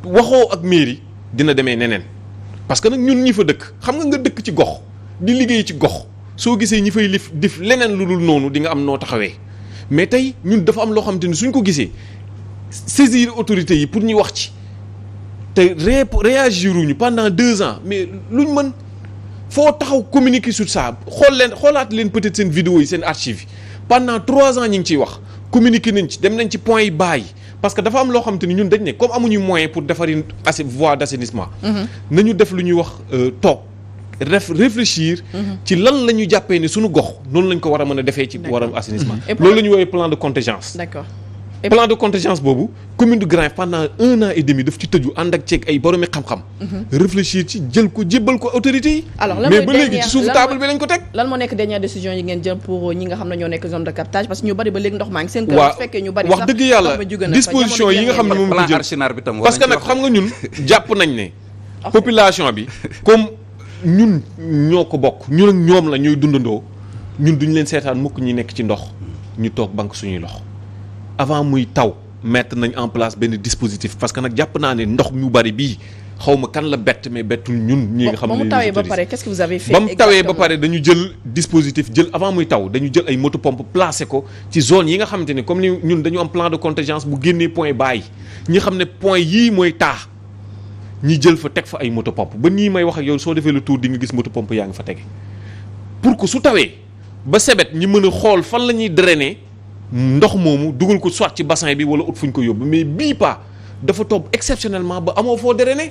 waxoo ak mairie dina demee neneen parce que nag ñun ñi fa dëkk xam nga dëkk ci gox di liggéey ci gox soo gisee ñi fay def leneen lu dul noonu di nga am noo taxawee mais tey ñun dafa am loo xamante ni suñ ko gisee saisir autorités yi pour ñu wax ci te réagiruñu pendant 2 ans mais luñ mën foo taxaw communiquer sur ça xoolaat leen peut-être seen vidéo yi seen archive yi pendant 3 ans ñu ngi ciy wax communiquer nañ ci dem nañ ci point yi bàyyi parce que dafa am loo xamante ni ñun dañ ne comme amuñu moyen pour defari voie d'assainissement nañu def lu ñuy wax toog réfléchir ci lan la ñu jàppee ni suñu gox noonu lañ ko war a mën a defee ci waram assainissement loolu la ñu woowee plan de contingence. D'accord. plan de contingence boobu commune de Grand Yoff pendant 1 an et demi daf ci tëju ànd ak ceeg ay boromi xam-xam réfléchir ci jël ko jébbal ko autorités yi mais ba léegi ci suuf table bi lañ ko teg lan moo nekk dernière décision yi ngeen jël pour ñi nga xam ne ñoo nekk zone de captage parce que ñu bari ba léegi ndox maa ngi seen kër waaw fekkee ñu bari wax dëgg yàlla disposition yi nga xam ne moom la jël parce que nag xam nga ñun jàpp nañ ne population bi comme ñun ñoo ko bokk ñun ak ñoom la ñooy dundandoo ñun duñ leen seetaan mukk ñi nekk ci ndox ñu toog banque suñuy loxo avant muy taw mettre nañ en place benn dispositif parce que nag jàpp naa ne ndox mu bari bii xaw ma kan la bett mais bettul ñun ñi nga xam ne ba mu tawee ba pare qu'est-ce que vous avez fait ba mu tawee ba pare dañu jël dispositif avant muy taw dañu jël ay moto pompe placé ko ci zone yi nga xamante ne comme ni ñun dañu am plan de contingence bu génnee point bàyyi ñi xam ne point yii mooy taax ñi jël fa teg fa ay moto pompe ba nii may wax ak yow soo defee le tour di nga gis moto pompe yaa ngi fa tege pour que su tawee ba sebet ñi mën a xool fan la ñuy drainer ndox moomu dugal ko soit ci bassin bi wala ut fu ñu ko yóbbu mais bii pas dafa toog exceptionnellement ba amoo foo drainer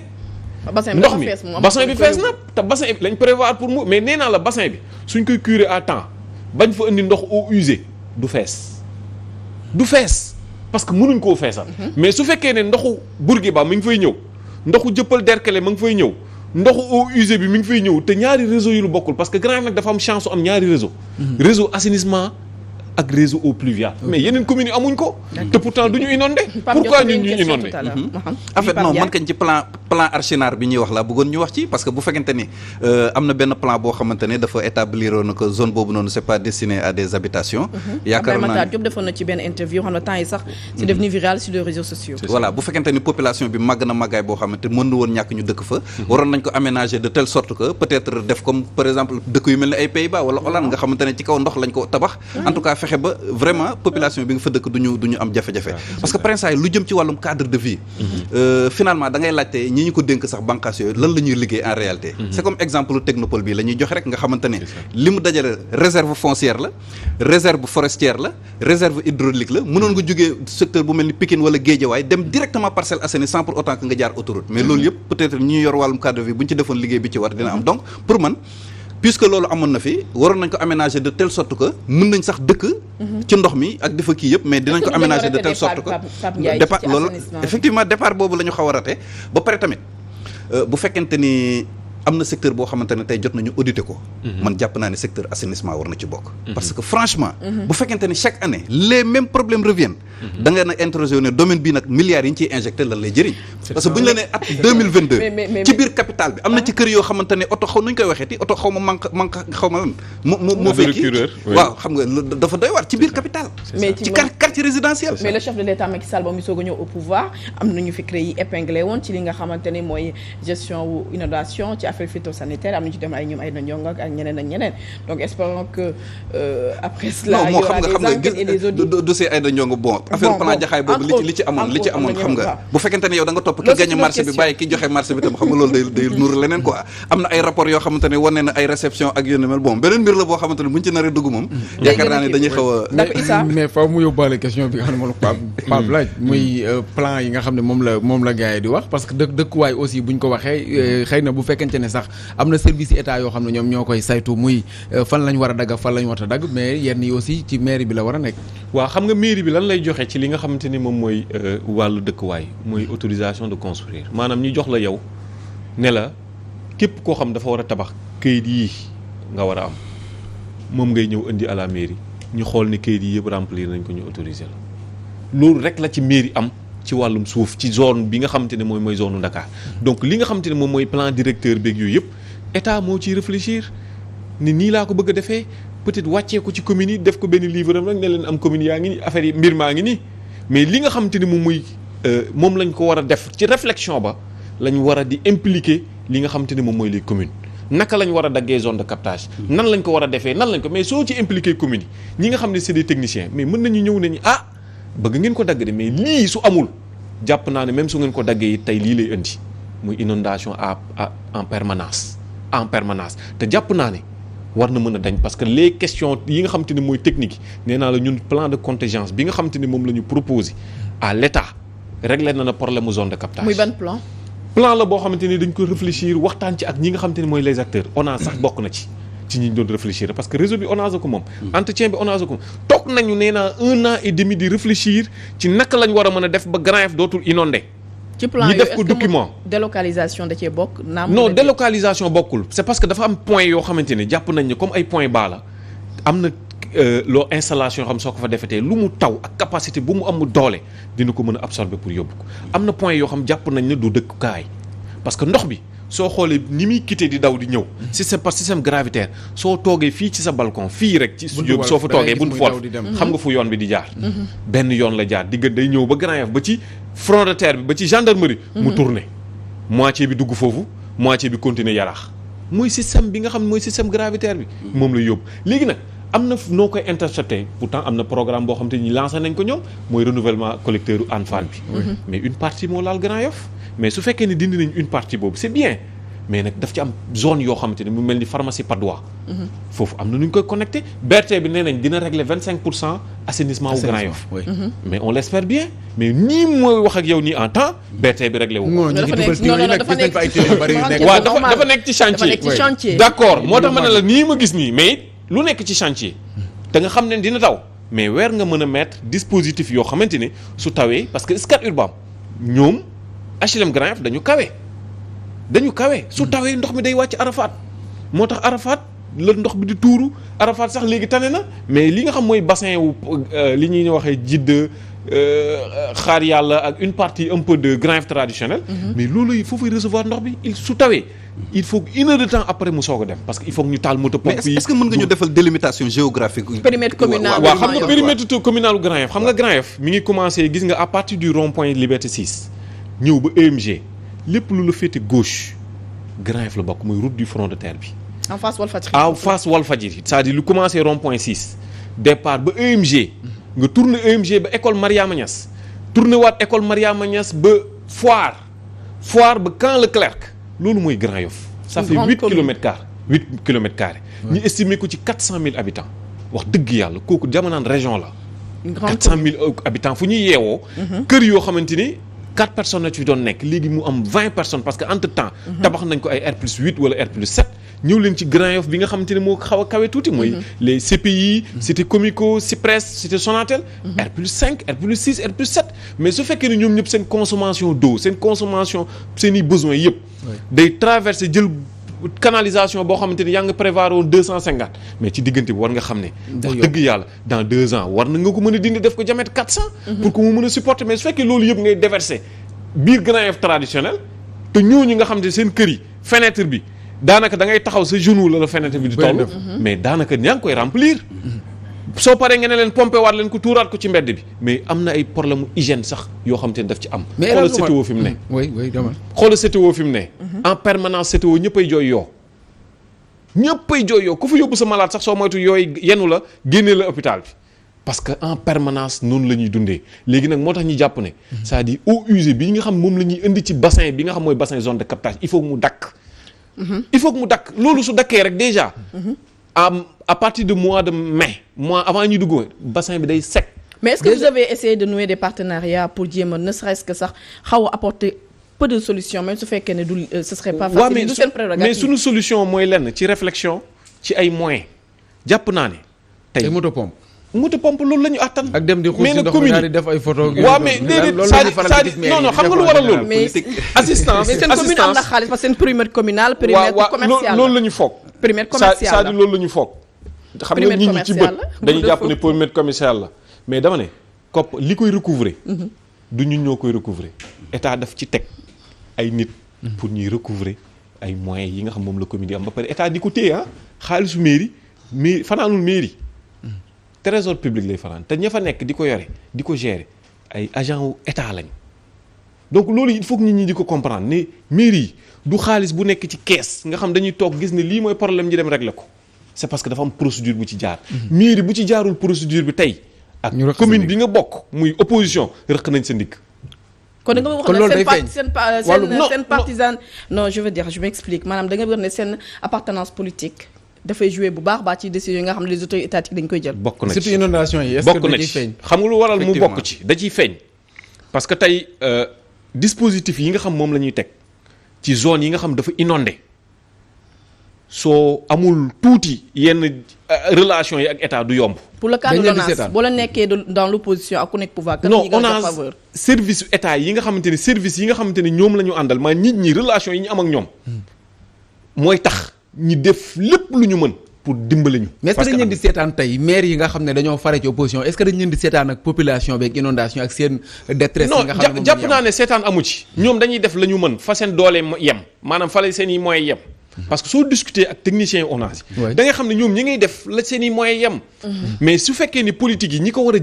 ndox mi bassin bi fees na te bassin bi lañ prévoir pour mu mais nee naa la bassin bi suñ koy curer à temps bañ fa indi ndox eau usée du fees parce que mënuñ koo feesal mais su fekkee ne ndoxu Bourguiba mi ngi fay ñëw ndoxu Jëppal Derklé ma ngi fay ñëw ndoxu eau usée bi mi ngi fay ñëw te ñaari réseau yu lu bokkul parce que Grand Yoff nag dafa am chance am ñaari réseau assainissement ak réseau eau pluviale mais yeneen communes yi amuñ ko te pourtant du ñu inondé pourquoi ñun ñu inondé en fait non man kañ ci plan Archinard bi ñuy wax la bëggoon ñu wax ci parce que bu fekkente ni am na benn plan boo xamante ne dafa établir na que zone boobu noonu c'est pas destiné à des habitations yaakaar naa Matar Diop defoon na ci benn interview xam ne temps yi sax c'est devenu viral sur les réseaux sociaux voilà bu fekkente ni population bi màgg na màggaay boo xamante mën na woon ñàkk ñu dëkk fa waroon nañ ko aménager de telle sorte que peut-être def comme par exemple dëkk yu mel ne ay Pays-Bas wala Hollande nga xamante ne ci kaw ndox lañ ko tabax en tout cas fexe ba vraiment population bi nga fa dëkk duñu am jafe-jafe parce que prince lu jëm ci wàllum cadre de vie finalement da ngay laajte ñi ñu ko dénk sax bànqaas yooyu lan la ñuy liggéey en réalité c'est comme exemple technopole bi la ñuy joxe rek nga xamante ne li mu dajale réserve foncière la réserve forestière la réserve hydraulique la mënoon nga jógee secteur bu mel ni Pikine wala Guédiawaye dem directement Parcelles Assainies sans pour autant que nga jaar autoroute mais loolu yëpp peut-être ñi yor wàllum cadre de vie bu ñu ci defoon liggéey bi ci war dina am donc pour man puisque loolu amoon na fi waroon nañ ko aménager de telle sorte que mën nañ sax dëkk ci ndox mi ak dafa kii yëpp mais dinañ ko aménager de telle sorte que départ loolu effectivement départ boobu la ñu xaw a raté ba pare tamit bu fekkente ni am na secteur boo xamante ne tey jot nañu auditer ko man jàpp naa ne secteur assainissement war na ci bokk parce que franchement bu fekkente ni chaque année les mêmes problèmes reviennent da nga na interroger ne domaine bii nag milliards yi ñu ciy injecté lan lay jëriñ parce que bu ñu la nee at 2022 ci biir capitale bi am na ci kër yoo xamante ne oto xaw nuñ koy waxeeti oto xaw ma manque xaw ma lan moo véki waaw xam nga dafa doy waar ci biir capitale ci quartier résidentiel mais le chef de l'État Macky Sall ba mu soog a ñëw au pouvoir am nañu fi créé yi épinglé woon ci li nga xamante ne mooy gestion wu inondation ci affaire phytosanitaire am nañu ci dem ay ñoom ay na ñong ak ñeneen donc espérons que après cela non moo xam nga dossier ay na ñong bon affaire plan jaxaay boobu li ci amoon xam nga bu fekkente ne yow da nga topp ki gagné marché bi bàyyi ki joxe marché bi tam xam nga loolu day nuru leneen quoi am na ay rapport yoo xamante ne wane na ay réception ak yéen mel bon beneen mbir la boo xamante ne buñ ci naree dugg moom yaakaar naa ne dañuy xaw a mais faaw mu yóbbaale question bi nga xam ne moom la Pape laaj muy plan yi nga xam ne moom la gars yi di wax parce que dëkkuwaay aussi buñ ko waxee xëy na bu fekkente ne sax am na service état yoo xam ne ñoom ñoo koy saytu muy fan lañ war a dagg fan lañ war a dagg mais yenn yi aussi ci mairie bi la war a nekk waaw xam nga mairie bi lan lay joxe ci li nga xamante ni moom mooy wàllu dëkkuwaay mooy autorisation de construire maanaam ñu jox la yow ne la képp koo xam dafa war a tabax kayit yii nga war a am moom ngay ñëw indi à la mairie ñu xool ni kayit yi yëpp remplir nañ ko ñu autoriser la loolu rek la ci mairie am ci wàllum suuf ci zone bi nga xamante ne mooy zone u Dakar donc li nga xamante ne moom mooy plan directeur beeg yooyu yëpp état moo ciy réfléchir ni nii laa ko bëgg a defee peut-être wàccee ko ci communes yi def ko benn livre am rek ne leen am commune yaa ngi nii affaire yi mbir maa ngi nii mais li nga xamante ne moom mooy moom lañ ko war a def ci réflexion ba lañ war a di impliquer li nga xamante ni moom mooy les communes naka lañ war a daggee zone de captage nan lañ ko war a defee nan lañ ko mais soo ci impliquer communes yi ñi nga xam ne c'est des techniciens mais mën nañu ñëw nañu bëgg ngeen ko dagg de mais lii su amul jàpp naa ne même su ngeen ko daggee tey lii lay indi muy inondation en permanence te jàpp naa ne war na mën a dañ parce que les questions yi nga xamante ni mooy technique nee naa la ñun plan de contingence bi nga xamante ni moom la ñu proposé à l'État réglé na problème mu zone de captage. muy ban plan la boo xamante ni dañ ko réfléchir waxtaan ci ak ñi nga xamante ni mooy les acteurs ONAS sax bokk na ci ñi ñu doon réfléchir parce que réseau bi ONAS ko moom. entretien bi ONAS ko moom toog nañu nee naa 1 an et demi di réfléchir ci naka lañ war a mën a def ba Grand Yoff dootul inondé. ci plan ñu def ko document délocalisation da cee bokk. non délocalisation bokkul c'est parce que dafa am point yoo xamante ni jàpp nañ ne comme ay point bas la am na loo installation yoo xam soo ko fa defetee lu mu taw ak capacité bu mu am doole dina ko mën a absorber pour yóbbu ko am na point yoo xam jàpp nañ ne du dëkkukaay parce que ndox bi soo xoolee ni muy quitté di daw di ñëw système gravitaire soo toogee fii ci sa balcon fii rek ci studio bi soo fa toogee bunt fool xam nga fu yoon bi di jaar benn yoon la jaar digga day ñëw ba Grand Yoff ba ci front de terre bi ba ci gendarmerie mu tourné moitié bi dugg foofu moitié bi continuer yaraax mooy système bi nga xam ne mooy système gravitaire bi moom la yóbbu léegi nag am na noo koy intercepté pourtant am na programme boo xam te ni lancé nañ ko ñoom mooy renouvellement collecteur Hann Fall bi mais une partie moo laal Grand Yoff mais su fekkee ne dindi nañ une partie boobu c'est bien mais nag daf ci am zone yoo xamante ne mu mel ni pharmacie Padois foofu am na nu ñu koy connecté BRT bi nee nañ dina régler 25% assainissement wu Grand Yoff mais on l'espère bien mais nii mooy wax ak yow nii en temps BRT bi réglé wu dafa nekk ci chantier d'accord moo tax ma ne la nii ma gis nii mais lu nekk ci chantier te nga xam ne dina taw mais weer nga mën a mettre dispositif yoo xamante ne su tawee parce que Scat Urbam ñoom HLM Grand Yoff dañu kawe su tawee ndox mi day wàcc Arafat moo tax Arafat la ndox bi di tuuru Arafat sax léegi tane na mais li nga xam mooy bassin wu li ñuy waxee Jidda xaar yàlla ak une partie un peu de Grand Yoff traditionnel mais loolu foofu recevoir ndox bi su tawee il faut une heure de temps après mu soog a dem parce que il faut que ñu taal moto pompe yi. mais est-ce que mën nga ñu defal délimitation géographique. périmètre communal waaw xam nga périmètre communal Grand Yoff xam nga Grand Yoff mi ngi commencé gis nga à partir du rond-point Liberté 6 ñëw ba EMG lépp lu la féete gauche Grand Yoff la bokk muy route du front de terre bi. en face Walfadjri. c'est-à-dire lu commencé rond-point 6 départ ba EMG. nga tourné EMG ba école Mariama Niass tourné waat école Mariama Niass ba foire ba Camp Leclerc loolu mooy Grand Yoff. ça fait 8 kilomètres carrés. ñu estimé ko ci 400 000 habitants. wax dëgg yàlla kooku jamonaan région la. 400 000 habitants fu ñuy yeewoo. kër yoo xamante ni 4 personnes la ci doon nekk léegi mu am 20 personnes parce que entre temps. tabax nañ ko ay R+8 wala R+7. ñëw leen ci Grand Yoff bi nga xamante ne moo xaw a kawe tuuti mooy les CPI cité Comico Cyprès cité Sonatel R+5 R+6 R+7 mais su fekkee ne ñoom ñëpp seen consommation d'eau seen consommation seen i besoins yëpp day traverser jël canalisation boo xamante ni yaa nga prévoir woon 250 mais ci diggante bi war nga xam ne wax dëgg yàlla dans 2 ans war na nga ko mën a dindi def ko diamètre 400 pour que mu mën a supporter mais su fekkee loolu yëpp ngay déverser biir Grand Yoff traditionnel te ñooñu nga xam ne seen kër yi fenêtre bi daanaka da ngay taxaw sa genou la fenêtre bi di toll mais daanaka ñaa ngi koy remplir soo paree nga ne leen pompé waat leen ko tuuraat ko ci mbedd bi mais am na ay problème hygiène sax yoo xam te ne daf ci am xoolal CTO fi mu ne xoolal CTO fi mu ne en permanence CTO ñëppay jooy yoo ku fa yóbbu sa malade sax soo moytu yooyu yenu la génnee la hôpital bi parce que en permanence noonu la ñuy dundee léegi nag moo tax ñu jàpp ne c'est-à-dire eaux usées bi nga xam moom la ñuy indi ci bassin bi nga xam mooy bassin zone de captage il faut que mu dakk loolu su dakkee rek déjà à partir de mois de mai mois avant ñuy dugg bassin bi day sec. mais est-ce que vous avez essayé de nouer des partenariats pour jéem a ne serait-ce que sax xaw a apporter peu de solutions même su fekkee ne du ce serait pas facile du seen prérogative mais suñu solution mooy lenn ci réflexion ci ay moyens jàpp naa ne tey moto pompe loolu la ñu attan. ak dem di xuus si ndox mi daal di def ay photos. waaw mais déedéet non xam nga lu waral loolu. mais assistance mais seen commune am na xaalis parce que seen périmètre communal. périmètre commercial loolu la ñu foog. périmètre commercial la loolu la ñu foog. xam nga nit ñi ci bët dañuy jàpp ne périmètre commercial la mais dama ne kopp li koy recouvrer. du ñun ñoo koy recouvrer état daf ci teg ay nit. pour ñuy recouvrer ay moyens yi nga xam moom la commune yi am ba pare état di ko téye xaalisu mairie fanaanul mairie. trésor public lay fanaan te ña fa nekk di ko yore di ko gérer ay agent wu état lañ donc loolu il faut que nit ñi di ko comprendre ne mairie du xaalis bu nekk ci kees nga xam dañuy toog gis ne lii mooy problème ñu dem régler ko c'est parce que dafa am procédure bu ci jaar. mairie bu ci jaarul procédure bi tey. ak commune bi nga bokk muy opposition rëq nañ sa ndigg. kon da nga wax ne seen partisan non je veux dire je m'explique maanaam da nga wax ne seen appartenance politique dafay jouer bu baax ci décision yi nga xam ne les autorités étatiques dañ koy jël. bokk na ci surtout inondation yi est-ce que da ciy feeñ. xam nga lu waral mu bokk ci da ciy feeñ. parce que tey dispositif yi nga xam moom la ñuy teg ci zone yi nga xam dafa inondé soo amul tuuti yenn relation yi ak état du yomb. pour le cas de l'ONAS boo la nekkee dans l'opposition ak ku nekk pouvoir. non ONAS service état yi nga xamante ne service yi nga xamante ne ñoom la ñu àndal maa nit ñi relation yi ñu am ak ñoom. mooy tax ñi def lépp lu ñu mën pour dimbali ñu. mais est-ce que dañ leen di seetaan tey maire yi nga xam ne dañoo fare ci opposition est-ce que dañ leen di seetaan ak population beeg inondation ak seen détresse yi nga xam ne non jàpp naa ne seetaan amu ci. ñoom dañuy def la ñu mën fa seen doole yem maanaam fa la seen i moyens yem. parce que soo discuter ak technicien ONAS yi da nga xam ne ñoom ñi ngay def la seen i moyens yem. mais su fekkee ni politique yi ñi ko war a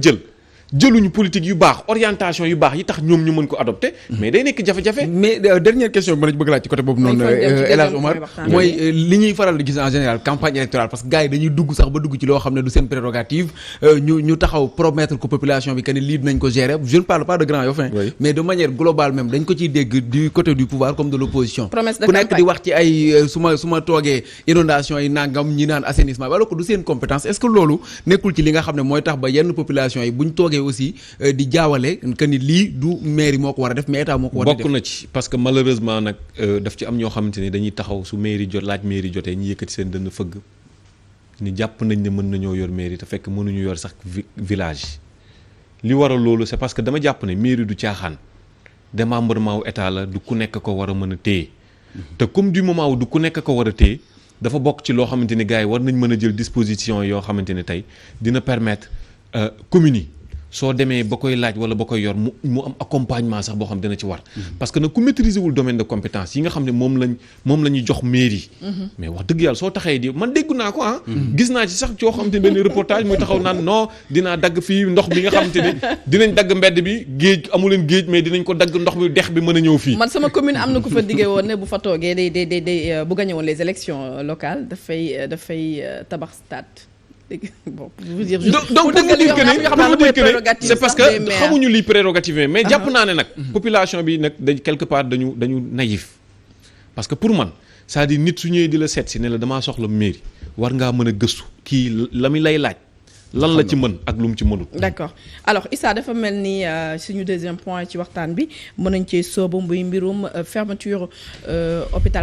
jëluñu politique yu baax orientation yu baax yi tax ñoom ñu mën ko adopter. mais day nekk jafe-jafe. mais dernière question bi ma la bëgg laaj ci côté boobu noonu. El Hadj Omar mooy li ñuy faral di gis en général campagne électorale parce que gars yi dañuy dugg sax ba dugg ci loo xam ne du seen prérogative ñu taxaw promettre ko population bi que ni lii dinañ ko gérer je ne parle pas de Grand Yoff mais de manière globale même dañ ko ciy dégg du côté du pouvoir comme de l'opposition ku nekk di wax ci ay su ma toogee inondation yi nangam ñi naan assainissement alors que du seen compétence est-ce que loolu nekkul ci li nga xam ne mooy tax ba yenn population yi buñ toogee aussi di jaawale que ni lii du mairie moo ko war a def mais état moo ko war a def bokk na ci parce que malheureusement nag daf ci am ñoo xamante ni dañuy taxaw su mairie laaj mairie jotee ñu yëkkati seen dënn fëgg ni jàpp nañ ne mën nañoo yor mairie te fekk mënuñu yor sax village li waral loolu c'est parce que dama jàpp ne mairie du caaxaan démembrement wu état la du ku nekk ko war a mën a téye te comme du moment wu du ku nekk ko war a téye dafa bokk ci loo xamante ni gars yi war nañ mën a jël disposition yoo xamante ne tey dina permettre communes yi soo demee ba koy laaj wala ba koy yor mu am accompagnement sax boo xam dina ci war parce que nag ku maîtriser wul domaine de compétence yi nga xam ne moom la ñuy jox mairie mais wax dëgg yàlla soo taxee di man déggu naa ko gis naa ci sax coo xamante ne benn reportage muy taxaw naan non dinaa dagg fii ndox bi nga xamante ne dinañ dagg mbedd bi géej amuleen géej mais dinañ ko dagg ndox bi dex bi mën a ñëw fii man sama commune am na ku fa diggee woon ne bu fa toogee day bu gagné woon les élections locales dafay tabax stade bon pour vous dire donc pour dire que c'est parce que xamuñu lii prérogative mais jàpp naa ne nag population bi nag dañ quelque part dañu naïf parce que pour man c'est-à-dire nit su ñëwee di la seet si ne la damaa soxla mairie war ngaa mën a gëstu kii la mi lay laaj lan la ci mën ak lu mu ci mënul. d'accord alors Issa dafa mel ni suñu deuxième point ci waxtaan bi mën nañ cee soobu muy mbirum fermeture hôpital